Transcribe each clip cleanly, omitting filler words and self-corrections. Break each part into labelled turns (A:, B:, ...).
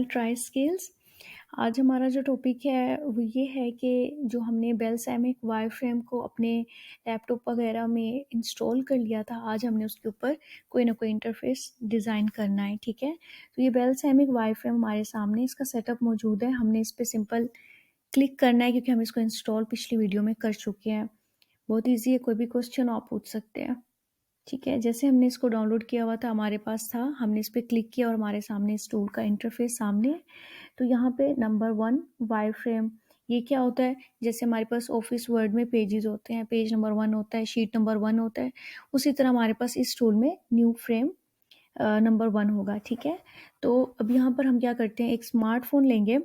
A: Try skills. आज हमारा जो टॉपिक है वो ये है कि जो हमने बेलसैमिक वायरफ्रेम को अपने लैपटॉप वगैरह में इंस्टॉल कर लिया था, आज हमने उसके ऊपर कोई ना कोई इंटरफेस डिज़ाइन करना है। ठीक है, तो ये बेलसैमिक वायरफ्रेम हमारे सामने इसका सेटअप मौजूद है। हमने इस पर सिंपल क्लिक करना है क्योंकि हम इसको इंस्टॉल पिछली वीडियो में कर चुके हैं। बहुत ईजी है, कोई भी क्वेश्चन आप पूछ सकते हैं। ठीक है, जैसे हमने इसको डाउनलोड किया हुआ था, हमारे पास था, हमने इस पर क्लिक किया और हमारे सामने इस टूल का इंटरफेस सामने है। तो यहाँ पे नंबर 1 वायर फ्रेम, ये क्या होता है? जैसे हमारे पास ऑफिस वर्ड में पेजेस होते हैं, पेज नंबर 1 होता है, शीट नंबर 1 होता है, उसी तरह हमारे पास इस टूल में न्यू फ्रेम नंबर 1 होगा। ठीक है, तो अब यहाँ पर हम क्या करते हैं, एक स्मार्टफोन लेंगे,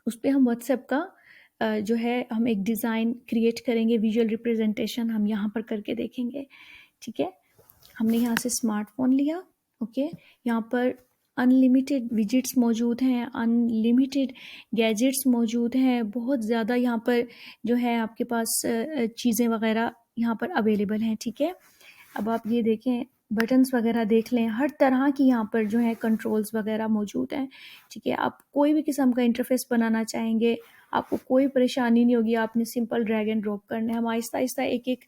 A: उस पर हम व्हाट्सएप का जो है हम एक डिज़ाइन क्रिएट करेंगे, विजुअल रिप्रेजेंटेशन हम यहाँ पर करके देखेंगे। ठीक है, हमने यहाँ से स्मार्टफोन लिया। ओके, यहाँ पर अनलिमिटेड विजिट्स मौजूद हैं, अनलिमिटेड गैजेट्स मौजूद हैं, बहुत ज़्यादा यहाँ पर जो है आपके पास चीज़ें वगैरह यहाँ पर अवेलेबल हैं। ठीक है, अब आप ये देखें, बटन्स वगैरह देख लें, हर तरह की यहाँ पर जो है कंट्रोल्स वगैरह मौजूद हैं। ठीक है, आप कोई भी किस्म का इंटरफेस बनाना चाहेंगे, आपको कोई परेशानी नहीं होगी, आपने सिंपल ड्रैग एंड ड्रॉप करना है। हम आहिस्ता आहिस्ता एक एक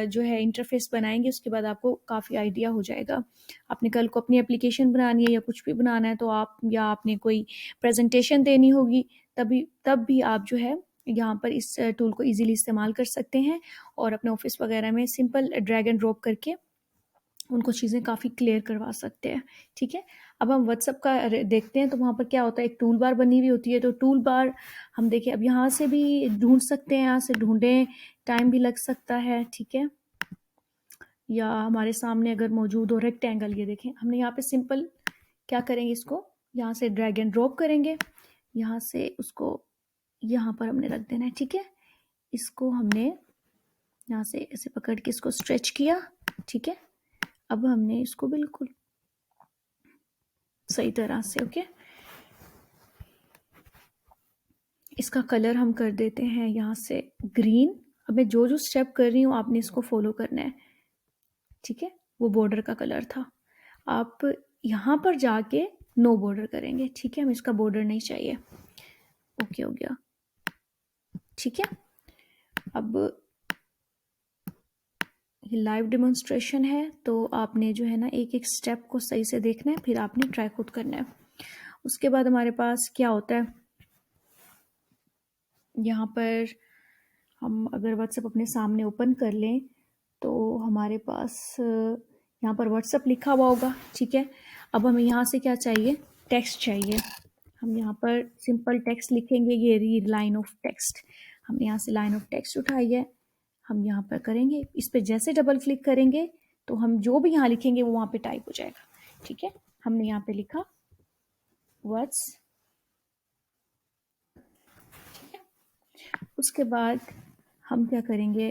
A: जो है इंटरफेस बनाएंगे, उसके बाद आपको काफ़ी आइडिया हो जाएगा। आपने कल को अपनी एप्लीकेशन बनानी है या कुछ भी बनाना है, तो आप या आपने कोई प्रेजेंटेशन देनी होगी, तब भी आप जो है यहाँ पर इस टूल को इजीली इस्तेमाल कर सकते हैं और अपने ऑफिस वगैरह में सिंपल ड्रैग एंड ड्रॉप करके उनको चीज़ें काफ़ी क्लियर करवा सकते हैं। ठीक है, अब हम व्हाट्सअप का देखते हैं, तो वहाँ पर क्या होता है, एक टूल बार बनी हुई होती है। तो टूल बार हम देखें, अब यहाँ से भी ढूंढ सकते हैं, यहाँ से ढूंढें, टाइम भी लग सकता है। ठीक है, या हमारे सामने अगर मौजूद हो रेक्टेंगल, ये देखें, हमने यहाँ पे सिंपल क्या करेंगे, इसको यहाँ से ड्रैग एंड ड्रॉप करेंगे, यहाँ से उसको यहाँ पर हमने रख देना है। ठीक है, इसको हमने यहाँ से ऐसे पकड़ के इसको स्ट्रेच किया। ठीक है, अब हमने इसको बिल्कुल सही तरह से, ओके, इसका कलर हम कर देते हैं यहाँ से ग्रीन। अब मैं जो जो स्टेप कर रही हूँ आपने इसको फॉलो करना है। ठीक है, वो बॉर्डर का कलर था, आप यहाँ पर जाके नो बॉर्डर करेंगे। ठीक है, हमें इसका बॉर्डर नहीं चाहिए। ओके हो गया। ठीक है, अब ये लाइव डेमोन्स्ट्रेशन है, तो आपने जो है ना एक एक स्टेप को सही से देखना है, फिर आपने ट्राई खुद करना है। उसके बाद हमारे पास क्या होता है, यहाँ पर हम अगर व्हाट्सएप अपने सामने ओपन कर लें, तो हमारे पास यहाँ पर व्हाट्सएप लिखा हुआ होगा। ठीक है, अब हमें यहाँ से क्या चाहिए, टेक्स्ट चाहिए। हम यहाँ पर सिंपल टेक्स्ट लिखेंगे, ये रीड लाइन ऑफ टेक्स्ट। हमने यहाँ से लाइन ऑफ टेक्स्ट उठाई है, हम यहाँ पर करेंगे, इस पर जैसे डबल क्लिक करेंगे तो हम जो भी यहाँ लिखेंगे वो वहाँ पे टाइप हो जाएगा। ठीक है, हमने यहाँ पे लिखा व्हाट्स। ठीक है, उसके बाद हम क्या करेंगे,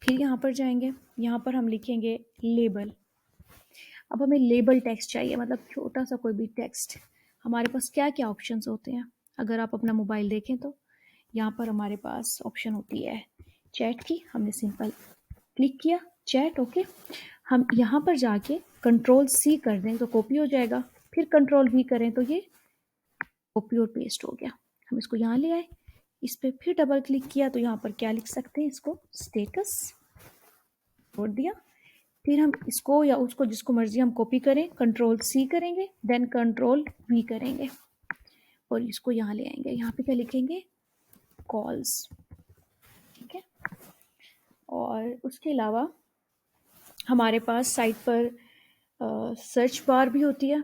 A: फिर यहाँ पर जाएंगे, यहाँ पर हम लिखेंगे लेबल। अब हमें लेबल टेक्स्ट चाहिए, मतलब छोटा सा कोई भी टेक्स्ट। हमारे पास क्या क्या ऑप्शंस होते हैं, अगर आप अपना मोबाइल देखें तो यहाँ पर हमारे पास ऑप्शन होती है चैट की। हमने सिंपल क्लिक किया चैट। ओके, हम यहाँ पर जाके कंट्रोल C कर दें तो कॉपी हो जाएगा, फिर कंट्रोल V करें तो ये कॉपी और पेस्ट हो गया। हम इसको यहाँ ले आए, इस पर फिर डबल क्लिक किया तो यहाँ पर क्या लिख सकते हैं, इसको स्टेटस छोड़ दिया। फिर हम इसको या उसको जिसको मर्जी हम कॉपी करें, कंट्रोल C करेंगे, देन कंट्रोल V करेंगे और इसको यहाँ ले आएंगे। यहाँ पे क्या लिखेंगे, कॉल्स। ठीक है, और उसके अलावा हमारे पास साइट पर सर्च बार भी होती है।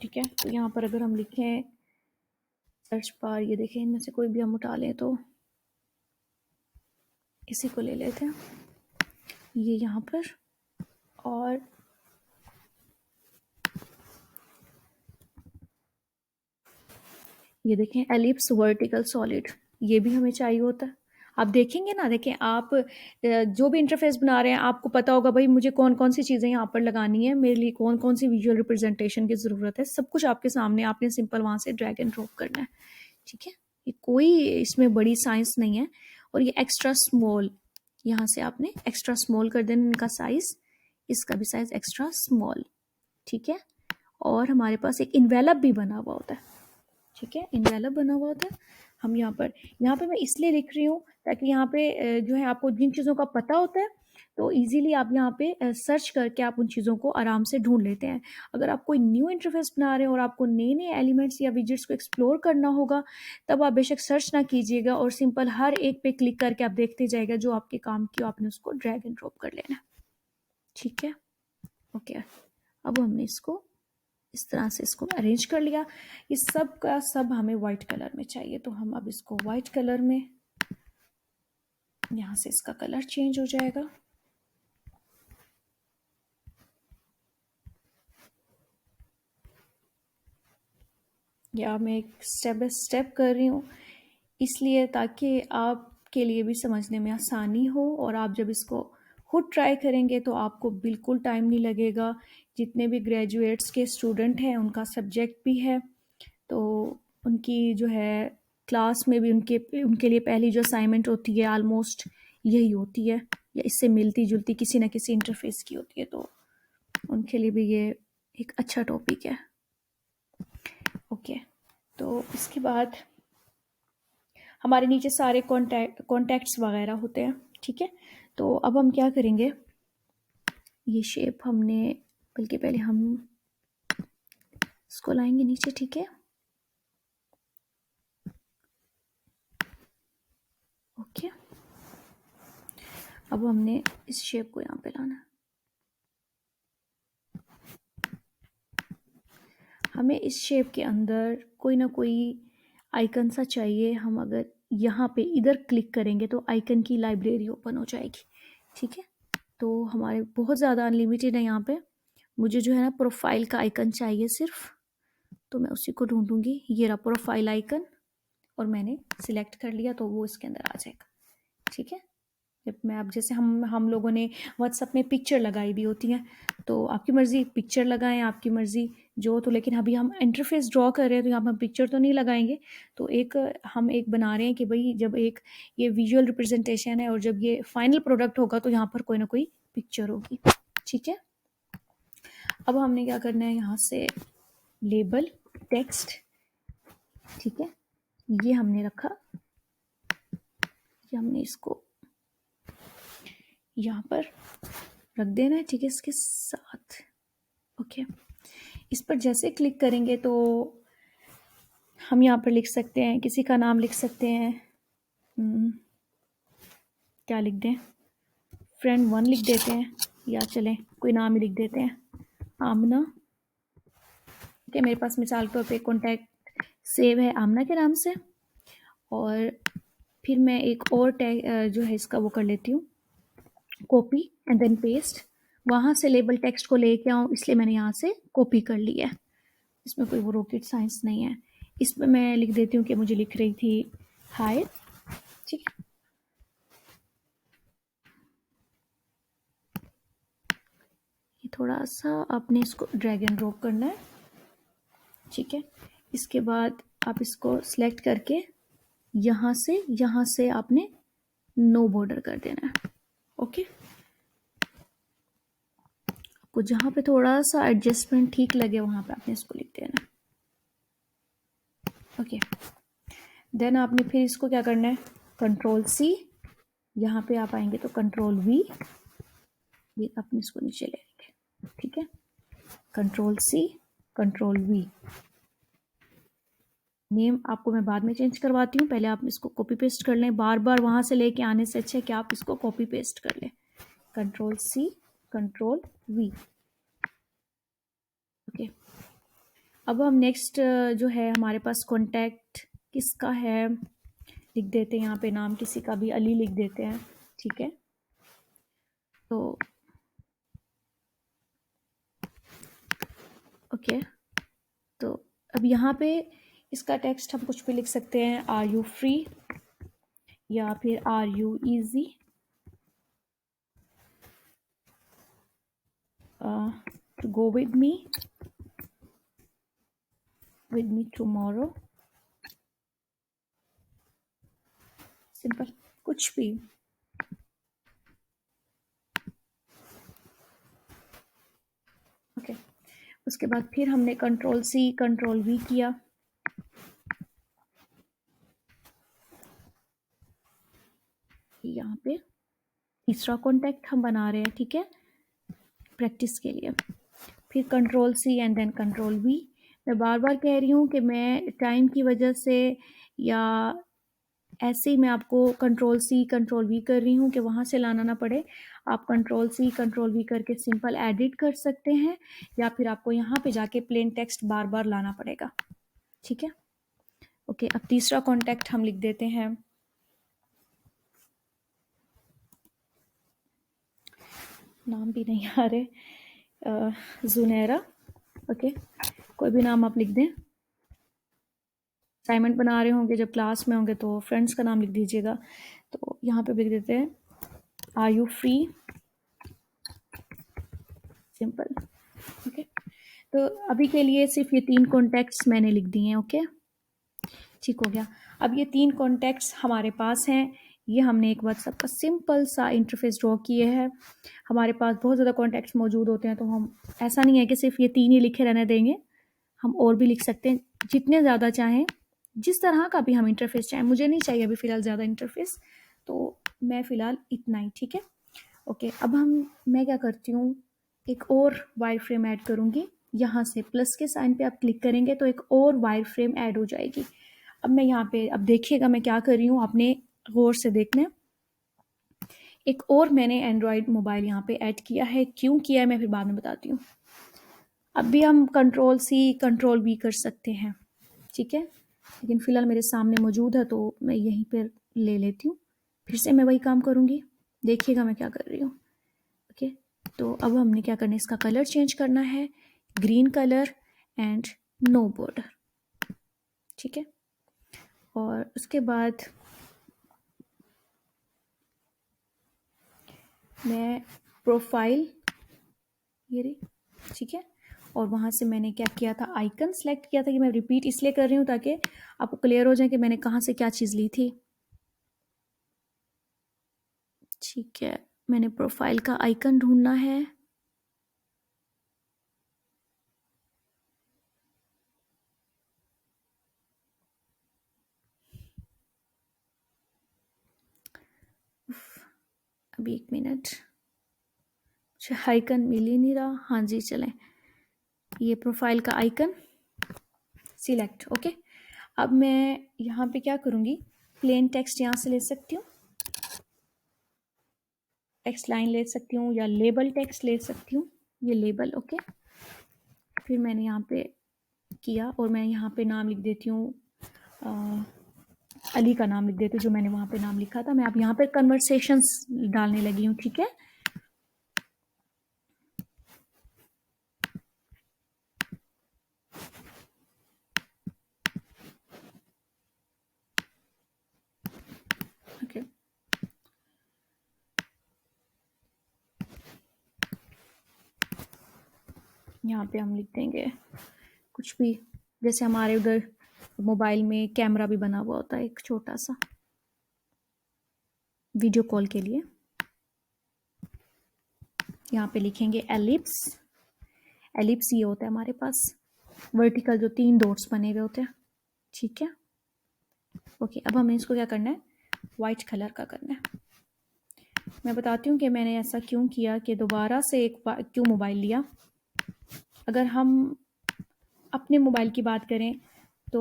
A: ठीक है, तो यहाँ पर अगर हम लिखें सर्च बार, ये देखें, इनमें से कोई भी हम उठा लें, तो इसी को ले लेते हैं, ये यहाँ पर, और ये देखें एलिप्स वर्टिकल सॉलिड, ये भी हमें चाहिए होता है। आप देखेंगे ना, देखें आप जो भी इंटरफेस बना रहे हैं, आपको पता होगा भाई मुझे कौन कौन सी चीज़ें यहाँ पर लगानी है, मेरे लिए कौन कौन सी विजुअल रिप्रेजेंटेशन की ज़रूरत है, सब कुछ आपके सामने, आपने सिंपल वहाँ से ड्रैग एंड ड्रॉप करना है। ठीक है, ये कोई इसमें बड़ी साइंस नहीं है। और ये एक्स्ट्रा स्मॉल, यहाँ से आपने एक्स्ट्रा स्मॉल कर देना इनका साइज़, इसका भी साइज़ एक्स्ट्रा स्मॉल। ठीक है, और हमारे पास एक इन्वेलप भी बना हुआ होता है, ठीक है, इन्वेलप बना हुआ होता है। हम यहाँ पे मैं इसलिए लिख रही हूँ ताकि यहाँ पे जो है आपको जिन चीज़ों का पता होता है तो इजीली आप यहाँ पे सर्च करके आप उन चीज़ों को आराम से ढूंढ लेते हैं। अगर आप कोई न्यू इंटरफेस बना रहे हैं और आपको नए नए एलिमेंट्स या विजेट्स को एक्सप्लोर करना होगा, तब आप बेशक सर्च ना कीजिएगा और सिंपल हर एक पे क्लिक करके आप देखते जाएगा जो आपके काम की आपने उसको ड्रैग एंड ड्रॉप कर लेना, ठीक है। ओके, अब हमने इसको इस तरह से इसको अरेंज कर लिया। इस सब का सब हमें वाइट कलर में चाहिए, तो हम अब इसको वाइट कलर में, यहाँ से इसका कलर चेंज हो जाएगा। या मैं एक स्टेप बाय स्टेप कर रही हूँ इसलिए ताकि आपके लिए भी समझने में आसानी हो, और आप जब इसको खुद ट्राई करेंगे तो आपको बिल्कुल टाइम नहीं लगेगा। जितने भी ग्रेजुएट्स के स्टूडेंट हैं उनका सब्जेक्ट भी है, तो उनकी जो है क्लास में भी उनके लिए पहली जो असाइनमेंट होती है ऑलमोस्ट यही होती है, या इससे मिलती जुलती किसी ना किसी इंटरफेस की होती है, तो उनके लिए भी ये एक अच्छा टॉपिक है। ओके, तो इसके बाद हमारे नीचे सारे कॉन्टैक्ट्स वगैरह होते हैं, ठीक है। तो अब हम क्या करेंगे, ये शेप हमने, बल्कि पहले हम इसको लाएंगे नीचे, ठीक है। ओके, अब हमने इस शेप को यहाँ पे लाना है। हमें इस शेप के अंदर कोई ना कोई आइकन सा चाहिए। हम अगर यहाँ पे इधर क्लिक करेंगे तो आइकन की लाइब्रेरी ओपन हो जाएगी, ठीक है। तो हमारे बहुत ज़्यादा अनलिमिटेड है यहाँ पे। मुझे जो है ना प्रोफाइल का आइकन चाहिए सिर्फ, तो मैं उसी को ढूंढूंगी। ये रहा प्रोफाइल आइकन, और मैंने सिलेक्ट कर लिया तो वो इसके अंदर आ जाएगा, ठीक है। जब मैं अब जैसे हम लोगों ने व्हाट्सएप में पिक्चर लगाई भी होती हैं, तो आपकी मर्ज़ी पिक्चर लगाएं, आपकी मर्ज़ी जो, तो लेकिन अभी हम इंटरफेस ड्रॉ कर रहे हैं तो यहाँ पर हम पिक्चर तो नहीं लगाएंगे। तो हम एक बना रहे हैं कि भाई जब एक ये विजुअल रिप्रेजेंटेशन है और जब ये फाइनल प्रोडक्ट होगा तो यहाँ पर कोई ना कोई पिक्चर होगी, ठीक है। अब हमने क्या करना है, यहाँ से लेबल टेक्स्ट, ठीक है, ये हमने रखा, ये हमने इसको यहाँ पर रख देना है, ठीक है, इसके साथ। ओके, इस पर जैसे क्लिक करेंगे तो हम यहाँ पर लिख सकते हैं, किसी का नाम लिख सकते हैं। क्या लिख दें, फ्रेंड 1 लिख देते हैं, या चलें कोई नाम ही लिख देते हैं, आमना। ठीक है, मेरे पास मिसाल के तौर पे कॉन्टैक्ट सेव है आमना के नाम से। और फिर मैं एक और टैग जो है इसका वो कर लेती हूँ, कॉपी एंड देन पेस्ट। वहाँ से लेबल टेक्स्ट को लेके आऊँ, इसलिए मैंने यहाँ से कॉपी कर लिया है। इसमें कोई वो रॉकेट साइंस नहीं है। इसमें मैं लिख देती हूँ कि मुझे लिख रही थी हाय, ठीक है। ये थोड़ा सा आपने इसको ड्रैग एंड ड्रॉप करना है, ठीक है। इसके बाद आप इसको सिलेक्ट करके यहाँ से आपने नो बॉर्डर कर देना है, ओके। आपको जहाँ पे थोड़ा सा एडजस्टमेंट ठीक लगे वहाँ पे आपने इसको लिख देना है, ओके। देन आपने फिर इसको क्या करना है, कंट्रोल सी, यहाँ पे आप आएंगे तो कंट्रोल वी, ये आपने इसको नीचे ले लेंगे, ठीक है। Control C, control V. Name आपको मैं बाद में चेंज करवाती हूँ, पहले आप इसको कॉपी पेस्ट कर लें। बार बार वहाँ से लेके आने से अच्छा है कि आप इसको कॉपी पेस्ट कर लें। Control C, control V, okay. अब हम नेक्स्ट जो है हमारे पास कॉन्टैक्ट किसका है लिख देते हैं, यहाँ पे नाम किसी का भी अली लिख देते हैं, ठीक है। तो ओके, तो अब यहाँ पे इसका टेक्स्ट हम कुछ भी लिख सकते हैं, आर यू फ्री, या फिर are you easy, to go with me tomorrow, simple कुछ भी, ओके। उसके बाद फिर हमने कंट्रोल सी कंट्रोल वी किया। यहाँ पे तीसरा कॉन्टैक्ट हम बना रहे हैं, ठीक है, प्रैक्टिस के लिए। फिर control C and then control V. मैं बार बार कह रही हूँ कि मैं टाइम की वजह से या ऐसे ही मैं आपको कंट्रोल सी कंट्रोल वी कर रही हूँ कि वहाँ से लाना ना पड़े। आप कंट्रोल सी कंट्रोल वी करके सिंपल एडिट कर सकते हैं, या फिर आपको यहाँ पे जाके प्लेन टेक्स्ट बार बार लाना पड़ेगा, ठीक है। ओके, अब तीसरा कॉन्टैक्ट हम लिख देते हैं, नाम भी नहीं आ रहे, जुनैरा। ओके, कोई भी नाम आप लिख दें। असाइनमेंट बना रहे होंगे, जब क्लास में होंगे तो फ्रेंड्स का नाम लिख दीजिएगा। तो यहाँ पे लिख देते हैं, are you free, simple. Okay, तो अभी के लिए सिर्फ ये 3 कॉन्टैक्ट्स मैंने लिख दिए हैं। ओके, ठीक हो गया। अब ये 3 कॉन्टैक्ट्स हमारे पास हैं। ये हमने एक व्हाट्सएप का सिंपल सा इंटरफेस ड्रॉ किए है। हमारे पास बहुत ज़्यादा कॉन्टैक्ट्स मौजूद होते हैं, तो हम ऐसा नहीं है कि सिर्फ ये 3 ही लिखे रहने देंगे, हम और भी लिख सकते हैं, जितने ज़्यादा चाहें, जिस तरह का भी हम इंटरफेस चाहें। मुझे नहीं चाहिए अभी फ़िलहाल ज़्यादा इंटरफेस, तो मैं फ़िलहाल इतना ही, ठीक है। ओके, अब मैं क्या करती हूँ, एक और वायर फ्रेम ऐड करूँगी। यहाँ से प्लस के साइन पे आप क्लिक करेंगे तो एक और वायर फ्रेम ऐड हो जाएगी। अब मैं यहाँ पे, अब देखिएगा मैं क्या कर रही हूँ, आपने गौर से देखना। एक और मैंने एंड्रॉयड मोबाइल यहाँ पे ऐड किया है। क्यों किया है मैं फिर बाद में बताती हूँ। अब भी हम कंट्रोल सी कंट्रोल वी कर सकते हैं, ठीक है, लेकिन फ़िलहाल मेरे सामने मौजूद है तो मैं यहीं पर ले लेती हूँ। फिर से मैं वही काम करूँगी, देखिएगा मैं क्या कर रही हूँ। ओके, तो अब हमने क्या करना है, इसका कलर चेंज करना है, green colour and no border, ठीक है। और उसके बाद मैं प्रोफाइल, ये रही, ठीक है, और वहाँ से मैंने क्या किया था, आइकन सेलेक्ट किया था। कि मैं रिपीट इसलिए कर रही हूँ ताकि आपको क्लियर हो जाए कि मैंने कहाँ से क्या चीज़ ली थी, ठीक है। मैंने प्रोफाइल का आइकन ढूंढना है, अभी 1 मिनट, आइकन मिल ही नहीं रहा। हाँ जी, चलें, ये प्रोफाइल का आइकन सिलेक्ट। ओके, अब मैं यहाँ पे क्या करूँगी, प्लेन टेक्स्ट यहाँ से ले सकती हूँ, टेक्स्ट लाइन ले सकती हूँ, या लेबल टेक्स्ट ले सकती हूँ, ये लेबल। ओके, फिर मैंने यहाँ पे किया और मैं यहाँ पे नाम लिख देती हूँ, अली का नाम लिख देती हूँ, जो मैंने वहाँ पे नाम लिखा था। मैं अब यहाँ पे कन्वर्सेशंस डालने लगी हूँ, ठीक है। ओके, यहाँ पे हम लिख देंगे कुछ भी, जैसे हमारे उधर मोबाइल में कैमरा भी बना हुआ होता है एक छोटा सा, वीडियो कॉल के लिए। यहाँ पे लिखेंगे एलिप्स। एलिप्स ये होता है हमारे पास वर्टिकल जो 3 डॉट्स बने हुए होते हैं, ठीक है। ओके, अब हमें इसको क्या करना है, वाइट कलर का करना है। मैं बताती हूँ कि मैंने ऐसा क्यों किया, कि दोबारा से एक बार क्यों मोबाइल लिया। अगर हम अपने मोबाइल की बात करें तो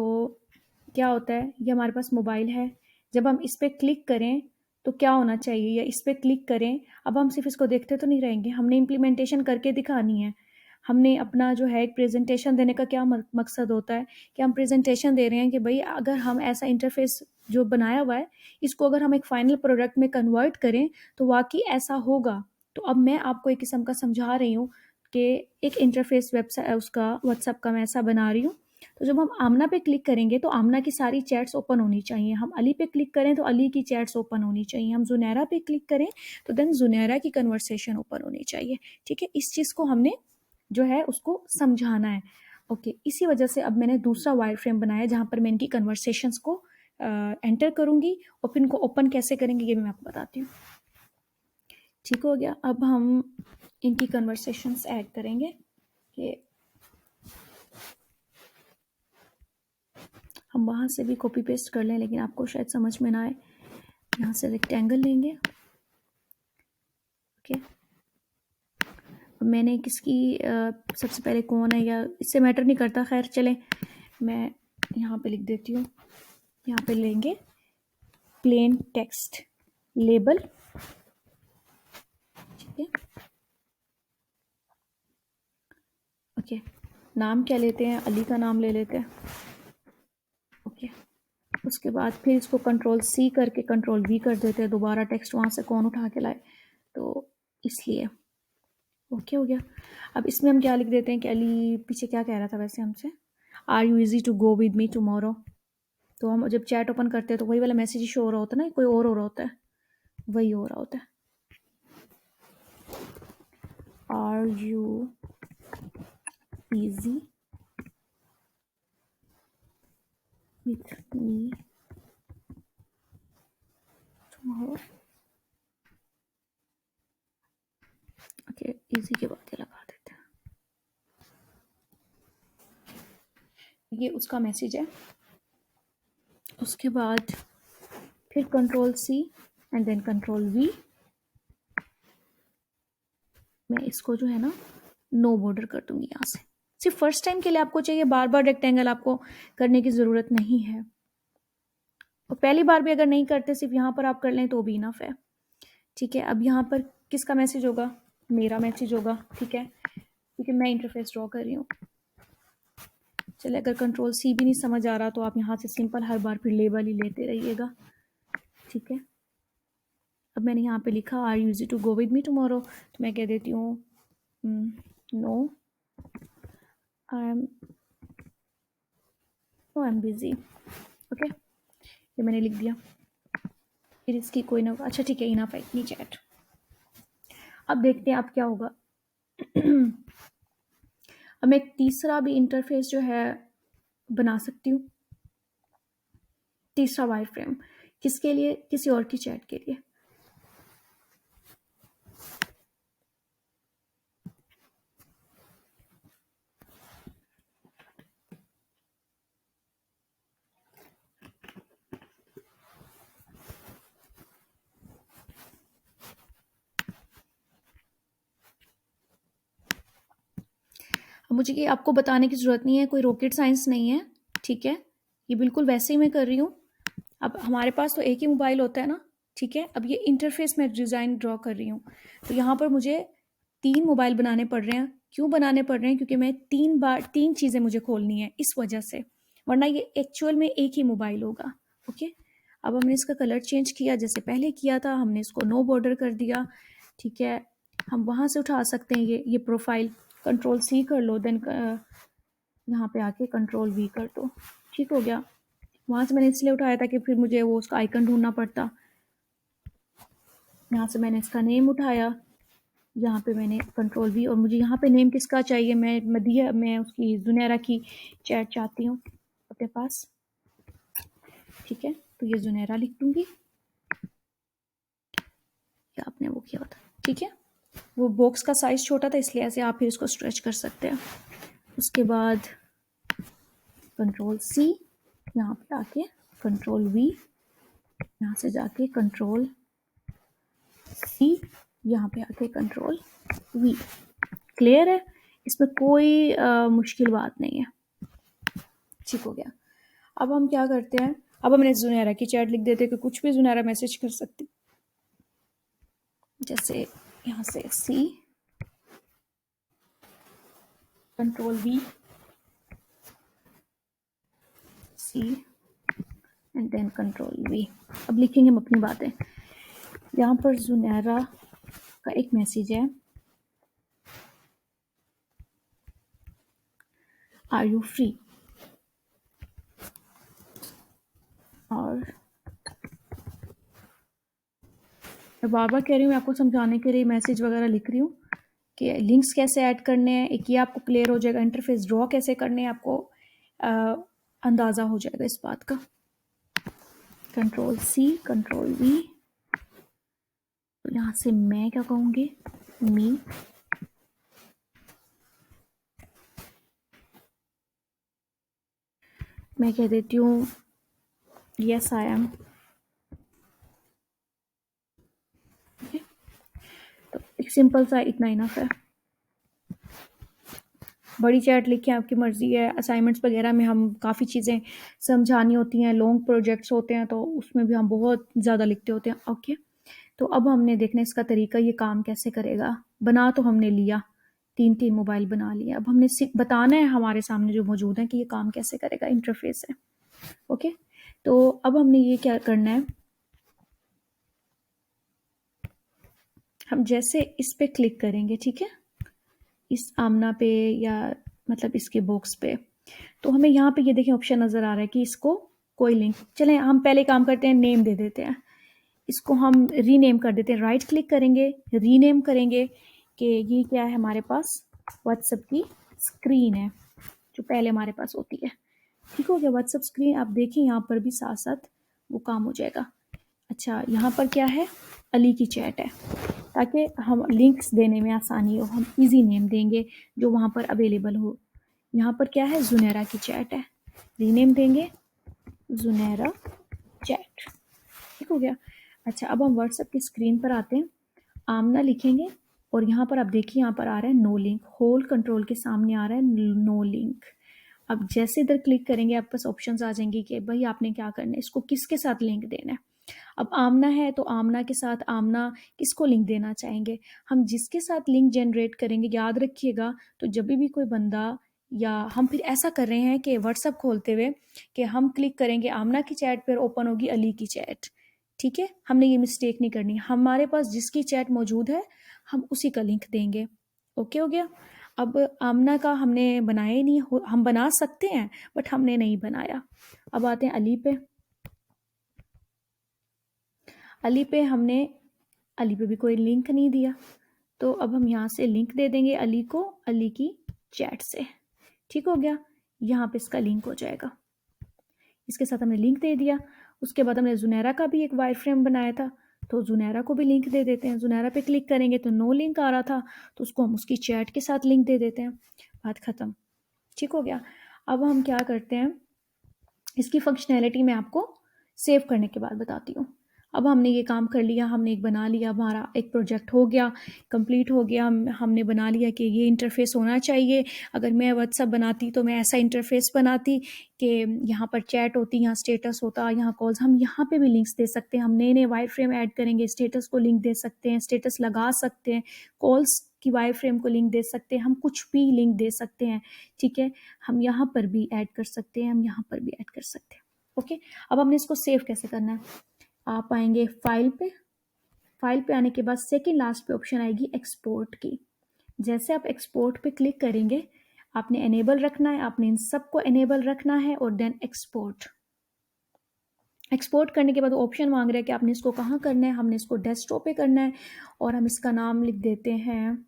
A: क्या होता है, ये हमारे पास मोबाइल है, जब हम इस पर क्लिक करें तो क्या होना चाहिए, या इस पर क्लिक करें, अब हम सिर्फ इसको देखते तो नहीं रहेंगे, हमने इम्प्लीमेंटेशन करके दिखानी है। हमने अपना जो है एक प्रेजेंटेशन देने का क्या मकसद होता है, कि हम प्रेजेंटेशन दे रहे हैं कि भाई अगर हम ऐसा इंटरफेस जो बनाया हुआ है, इसको अगर हम एक फाइनल प्रोडक्ट में कन्वर्ट करें तो वाकई ऐसा होगा। तो अब मैं आपको एक किस्म का समझा रही हूँ कि एक इंटरफेस वेबसाइट उसका व्हाट्सएप का मैं ऐसा बना रही हूँ। तो जब हम आमना पे क्लिक करेंगे तो आमना की सारी चैट्स ओपन होनी चाहिए, हम अली पे क्लिक करें तो अली की चैट्स ओपन होनी चाहिए, हम जुनैरा पे क्लिक करें तो देन जुनैरा की कन्वर्सेशन ओपन होनी चाहिए, ठीक है। इस चीज़ को हमने जो है उसको समझाना है। ओके, इसी वजह से अब मैंने दूसरा वायर फ्रेम बनाया जहाँ पर मैं इनकी कन्वर्सेशंस को एंटर करूँगी, और फिर इनको ओपन कैसे करेंगे ये भी मैं आपको बताती हूँ। ठीक हो गया, अब हम इनकी कन्वर्सेशंस ऐड करेंगे कि हम वहाँ से भी कॉपी पेस्ट कर लें, लेकिन आपको शायद समझ में ना आए। यहाँ से रेक्टेंगल लेंगे, ओके। अब मैंने किसकी सबसे पहले कौन है या इससे मैटर नहीं करता, खैर चलें मैं यहाँ पे लिख देती हूँ। यहाँ पे लेंगे प्लेन टेक्स्ट लेबल, ठीक है, ओके। नाम क्या लेते हैं, अली का नाम ले लेते हैं, ओके। उसके बाद फिर इसको कंट्रोल सी करके कंट्रोल वी कर देते हैं, दोबारा टेक्स्ट वहाँ से कौन उठा के लाए, तो इसलिए ओके हो गया। अब इसमें हम क्या लिख देते हैं कि अली पीछे क्या कह रहा था वैसे हमसे, are you easy to go with me tomorrow. तो हम जब चैट ओपन करते हैं तो वही वाला मैसेज ही शो हो रहा होता है ना, कोई और हो रहा होता है, वही हो रहा होता है। Are you easy with me tomorrow, okay. Easy के बाद ये लगा देते हैं, ये उसका मैसेज है। उसके बाद फिर control C and then control V. मैं इसको जो है ना नो बॉर्डर कर दूंगी यहाँ से, सिर्फ फर्स्ट टाइम के लिए आपको चाहिए, बार बार रेक्टेंगल आपको करने की ज़रूरत नहीं है। और पहली बार भी अगर नहीं करते, सिर्फ यहाँ पर आप कर लें तो भी इनफ है, ठीक है। अब यहाँ पर किसका मैसेज होगा, मेरा मैसेज होगा, ठीक है, क्योंकि मैं इंटरफेस ड्रॉ कर रही हूँ। चलिए, अगर कंट्रोल सी भी नहीं समझ आ रहा तो आप यहाँ से सिंपल हर बार फिर लेबल ही लेते रहिएगा, ठीक है। अब मैंने यहाँ पे लिखा are you easy to go with me tomorrow, तो मैं कह देती हूँ no I am busy, okay. ये मैंने लिख दिया। फिर इसकी कोई ना, अच्छा ठीक है, इनफ है इतनी चैट। अब देखते हैं अब क्या होगा। अब मैं एक तीसरा भी इंटरफेस जो है बना सकती हूँ, तीसरा वाई फ्रेम, किसके लिए, किसी और की चैट के लिए। अब मुझे ये आपको बताने की ज़रूरत नहीं है, कोई रॉकेट साइंस नहीं है, ठीक है। ये बिल्कुल वैसे ही मैं कर रही हूँ। अब हमारे पास तो एक ही मोबाइल होता है ना, ठीक है। अब ये इंटरफेस में डिज़ाइन ड्रॉ कर रही हूँ, तो यहाँ पर मुझे 3 मोबाइल बनाने पड़ रहे हैं। क्यों बनाने पड़ रहे हैं, क्योंकि मैं 3 चीज़ें मुझे खोलनी है इस वजह से, वरना ये एक्चुअल में एक ही मोबाइल होगा, ओके। अब हमने इसका कलर चेंज किया, जैसे पहले किया था, हमने इसको नो बॉर्डर कर दिया, ठीक है। हम वहाँ से उठा सकते हैं ये प्रोफाइल, कंट्रोल सी कर लो, देन यहाँ पे आके कंट्रोल वी कर दो, ठीक हो गया। वहाँ से मैंने इसलिए उठाया था कि फिर मुझे वो उसका आइकन ढूंढना पड़ता। यहाँ से मैंने इसका नेम उठाया, यहाँ पे मैंने कंट्रोल वी, और मुझे यहाँ पे नेम किसका चाहिए, मैं मदिया, मैं उसकी जुनैरा की चैट चाहती हूँ अपने पास, ठीक है। तो ये जुनैरा लिख दूंगी, या आपने वो किया था, ठीक है। वो बॉक्स का साइज छोटा था इसलिए ऐसे आप फिर इसको स्ट्रेच कर सकते हैं। उसके बाद कंट्रोल सी, यहाँ पे आके कंट्रोल वी, यहाँ से जाके कंट्रोल सी, यहाँ पे आके कंट्रोल वी। क्लियर है, इसमें कोई मुश्किल बात नहीं है, ठीक हो गया। अब हम क्या करते हैं, अब हमने जुनैरा की चैट लिख देते कि कुछ भी जुनैरा मैसेज कर सकती, जैसे यहाँ से C control V C and then control V. अब लिखेंगे हम अपनी बातें। यहाँ पर जुनैरा का एक मैसेज है, आर यू फ्री, और मैं बार बार कह रही हूँ, मैं आपको समझाने के लिए मैसेज वगैरह लिख रही हूँ कि लिंक्स कैसे ऐड करने हैं, एक ये आपको क्लियर हो जाएगा, इंटरफेस ड्रॉ कैसे करने हैं आपको अंदाज़ा हो जाएगा इस बात का। कंट्रोल सी कंट्रोल वी, तो यहाँ से मैं क्या कहूँगी, मी, मैं कह देती हूँ येस आई एम। तो एक सिंपल सा इतना इनफ है। बड़ी चैट लिखिए, आपकी मर्ज़ी है। असाइनमेंट्स वगैरह में हम काफ़ी चीज़ें समझानी होती हैं, लॉन्ग प्रोजेक्ट्स होते हैं, तो उसमें भी हम बहुत ज़्यादा लिखते होते हैं। ओके, तो अब हमने देखना है इसका तरीका, ये काम कैसे करेगा। बना तो हमने लिया, 3-3 मोबाइल बना लिए। अब हमने बताना है हमारे सामने जो मौजूद है कि ये काम कैसे करेगा, इंटरफेस है। ओके, तो अब हमने ये क्या करना है, हम जैसे इस पे क्लिक करेंगे, ठीक है, इस आमना पे या मतलब इसके बॉक्स पे, तो हमें यहाँ पे ये देखिए ऑप्शन नज़र आ रहा है कि इसको कोई लिंक, चलें हम पहले काम करते हैं, नेम दे देते हैं। इसको हम रीनेम कर देते हैं, राइट क्लिक करेंगे, रीनेम करेंगे कि ये क्या है हमारे पास, व्हाट्सएप की स्क्रीन है जो पहले हमारे पास होती है। ठीक हो गया, व्हाट्सएप स्क्रीन। आप देखिए यहाँ पर भी साथ साथ वो काम हो जाएगा। अच्छा, यहाँ पर क्या है, अली की चैट है, ताकि हम लिंक्स देने में आसानी हो, हम इजी नेम देंगे जो वहाँ पर अवेलेबल हो। यहाँ पर क्या है, जुनैरा की चैट है, रीनेम देंगे जुनैरा चैट। ठीक हो गया। अच्छा, अब हम व्हाट्सएप की स्क्रीन पर आते हैं, आमना लिखेंगे और यहाँ पर आप देखिए यहाँ पर आ रहा है नो लिंक, होल्ड कंट्रोल के सामने आ रहा है नो लिंक। अब जैसे इधर क्लिक करेंगे आपके पास ऑप्शंस आ जाएंगे कि भाई आपने क्या करना है, इसको किसके साथ लिंक देना है। अब आमना है तो आमना के साथ आमना किसको लिंक देना चाहेंगे, हम जिसके साथ लिंक जनरेट करेंगे, याद रखिएगा, तो जब भी कोई बंदा, या हम फिर ऐसा कर रहे हैं कि व्हाट्सएप खोलते हुए कि हम क्लिक करेंगे आमना की चैट पर, ओपन होगी अली की चैट। ठीक है, हमने ये मिस्टेक नहीं करनी, हमारे पास जिसकी चैट मौजूद है हम उसी का लिंक देंगे। ओके हो गया। अब आमना का हमने बनाया ही नहीं, हम बना सकते हैं बट हमने नहीं बनाया। अब आते हैं अली पे, अली पे हमने, अली पे भी कोई लिंक नहीं दिया, तो अब हम यहाँ से लिंक दे देंगे अली को, अली की चैट से। ठीक हो गया, यहाँ पे इसका लिंक हो जाएगा, इसके साथ हमने लिंक दे दिया। उसके बाद हमने जुनैरा का भी एक वायर फ्रेम बनाया था, तो जुनैरा को भी लिंक दे देते हैं। जुनैरा पे क्लिक करेंगे तो नो लिंक आ रहा था, तो उसको हम उसकी चैट के साथ लिंक दे देते हैं, बात ख़त्म। ठीक हो गया। अब हम क्या करते हैं, इसकी फंक्शनैलिटी मैं आपको सेव करने के बाद बताती हूँ। अब हमने ये काम कर लिया, हमने एक बना लिया, हमारा एक प्रोजेक्ट हो गया, कंप्लीट हो गया। हमने बना लिया कि ये इंटरफेस होना चाहिए। अगर मैं व्हाट्सएप बनाती तो मैं ऐसा इंटरफेस बनाती कि यहाँ पर चैट होती, यहाँ स्टेटस होता, यहाँ कॉल्स, हम यहाँ पे भी लिंक्स दे सकते हैं। हम नए नए वायर फ्रेम ऐड करेंगे, स्टेटस को लिंक दे सकते हैं, स्टेटस लगा सकते हैं, कॉल्स की वायर फ्रेम को लिंक दे सकते हैं, हम कुछ भी लिंक दे सकते हैं। ठीक है, हम यहाँ पर भी ऐड कर सकते हैं, हम यहाँ पर भी ऐड कर सकते हैं। ओके, अब हमने इसको सेव कैसे करना है, आप आएंगे फाइल पे, फाइल पे आने के बाद सेकेंड लास्ट पे ऑप्शन आएगी एक्सपोर्ट की। जैसे आप एक्सपोर्ट पे क्लिक करेंगे, आपने एनेबल रखना है, आपने इन सबको एनेबल रखना है और देन एक्सपोर्ट। एक्सपोर्ट करने के बाद ऑप्शन मांग रहा है कि आपने इसको कहाँ करना है, हमने इसको डेस्कटॉप पे करना है और हम इसका नाम लिख देते हैं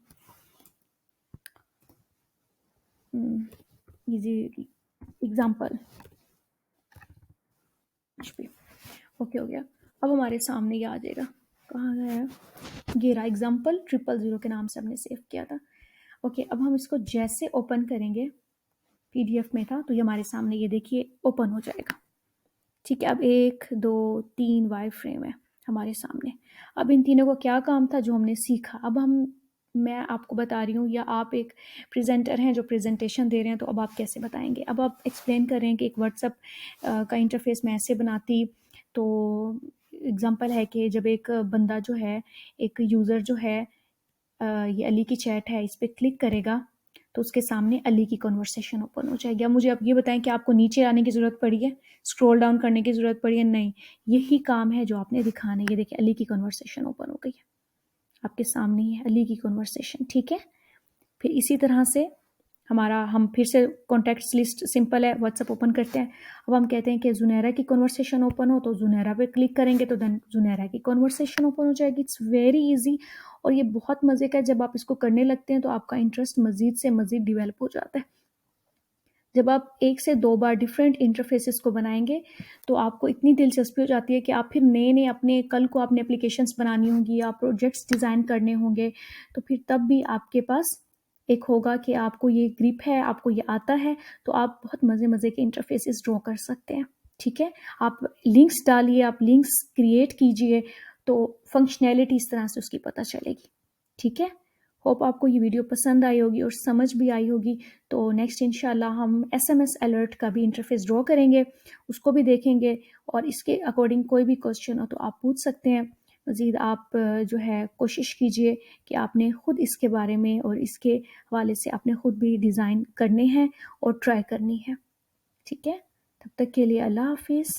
A: इजी एग्जाम्पल। ओके हो गया। अब हमारे सामने ये आ जाएगा, कहाँ गया, ये रहा एग्जाम्पल 000 के नाम से हमने सेव किया था। ओके, अब हम इसको जैसे ओपन करेंगे, पीडीएफ में था तो ये हमारे सामने ये देखिए ओपन हो जाएगा। ठीक है, अब 1 2 3 वायर फ्रेम है हमारे सामने। अब इन तीनों को क्या काम था जो हमने सीखा, अब हम, मैं आपको बता रही हूँ, या आप एक प्रेजेंटर हैं जो प्रेजेंटेशन दे रहे हैं, तो अब आप कैसे बताएंगे। अब आप एक्सप्लेन कर रहे हैं कि एक व्हाट्सएप का इंटरफेस मैं ऐसे बनाती, तो एग्जांपल है कि जब एक बंदा जो है, एक यूज़र जो है, ये अली की चैट है, इस पर क्लिक करेगा तो उसके सामने अली की कन्वर्सेशन ओपन हो जाएगी। अब मुझे आप ये बताएं कि आपको नीचे आने की ज़रूरत पड़ी है, स्क्रॉल डाउन करने की ज़रूरत पड़ी है, नहीं, यही काम है जो आपने दिखाना है। ये देखिए अली की कन्वर्सेशन ओपन हो गई है, आपके सामने ही है अली की कन्वर्सेशन। ठीक है, फिर इसी तरह से हमारा, हम फिर से कॉन्टैक्ट्स लिस्ट सिंपल है, व्हाट्सएप ओपन करते हैं। अब हम कहते हैं कि जुनैरा की कन्वर्सेशन ओपन हो, तो जुनैरा पे क्लिक करेंगे तो देन जुनैरा की कन्वर्सेशन ओपन हो जाएगी। इट्स वेरी इजी और ये बहुत मज़े का है। जब आप इसको करने लगते हैं तो आपका इंटरेस्ट मज़ीद से मज़ीद डिवेल्प हो जाता है। जब आप 1 से 2 बार डिफरेंट इंटरफेसेस को बनाएंगे तो आपको इतनी दिलचस्पी हो जाती है कि आप फिर नए नए अपने, कल को आपने एप्लीकेशंस बनानी होंगी या प्रोजेक्ट्स डिज़ाइन करने होंगे, तो फिर तब भी आपके पास एक होगा कि आपको ये ग्रिप है, आपको ये आता है, तो आप बहुत मज़े-मज़े के इंटरफेसेस ड्रॉ कर सकते हैं, ठीक है? आप लिंक्स डालिए, आप लिंक्स क्रिएट कीजिए, तो फंक्शनैलिटी इस तरह से उसकी पता चलेगी, ठीक है? होप आपको ये वीडियो पसंद आई होगी और समझ भी आई होगी। तो नेक्स्ट इंशाल्लाह हम एसएमएस अलर्ट का भी इंटरफेस ड्रॉ करेंगे, उसको भी देखेंगे और इसके अकॉर्डिंग कोई भी क्वेश्चन हो तो आप पूछ सकते हैं। मज़ीद आप जो है कोशिश कीजिए कि आपने ख़ुद इसके बारे में और इसके हवाले से आपने ख़ुद भी डिज़ाइन करने हैं और ट्राई करनी है, ठीक है? तब तक के लिए अल्लाह हाफ़िज़।